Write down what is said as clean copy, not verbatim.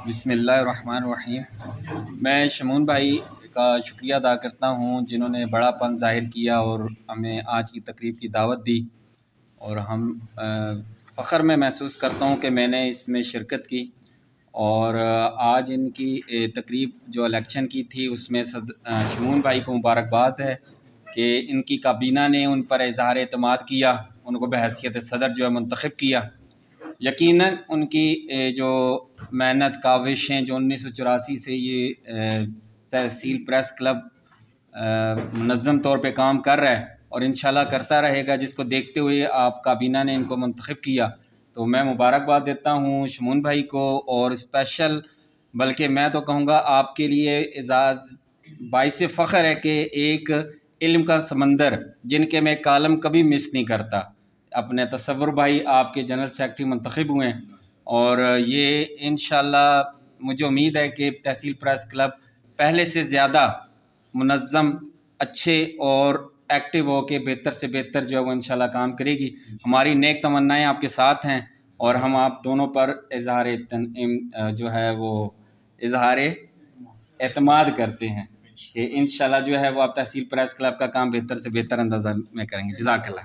بسم اللہ الرحمن الرحیم۔ میں شمون بھائی کا شکریہ ادا کرتا ہوں جنہوں نے بڑا پن ظاہر کیا اور ہمیں آج کی تقریب کی دعوت دی، اور ہم فخر میں محسوس کرتا ہوں کہ میں نے اس میں شرکت کی۔ اور آج ان کی تقریب جو الیکشن کی تھی اس میں شمون بھائی کو مبارکباد ہے کہ ان کی کابینہ نے ان پر اظہار اعتماد کیا، ان کو بحیثیت صدر جو ہے منتخب کیا۔ یقیناً ان کی جو محنت کاوشیں جو 1984 سے یہ تحصیل پریس کلب منظم طور پہ کام کر رہا ہے اور انشاءاللہ کرتا رہے گا، جس کو دیکھتے ہوئے آپ کابینہ نے ان کو منتخب کیا، تو میں مبارکباد دیتا ہوں شمون بھائی کو۔ اور اسپیشل بلکہ میں تو کہوں گا آپ کے لیے اعزاز باعث فخر ہے کہ ایک علم کا سمندر جن کے میں کالم کبھی مس نہیں کرتا، اپنے تصور بھائی آپ کے جنرل سیکرٹری منتخب ہوئے ہیں، اور یہ انشاءاللہ مجھے امید ہے کہ تحصیل پریس کلب پہلے سے زیادہ منظم، اچھے اور ایکٹیو ہو کے بہتر سے بہتر جو ہے وہ انشاءاللہ کام کرے گی۔ ہماری نیک تمنائیں آپ کے ساتھ ہیں اور ہم آپ دونوں پر اظہار اعتماد کرتے ہیں کہ انشاءاللہ جو ہے وہ آپ تحصیل پریس کلب کا کام بہتر سے بہتر اندازہ میں کریں گے۔ جزاک اللہ۔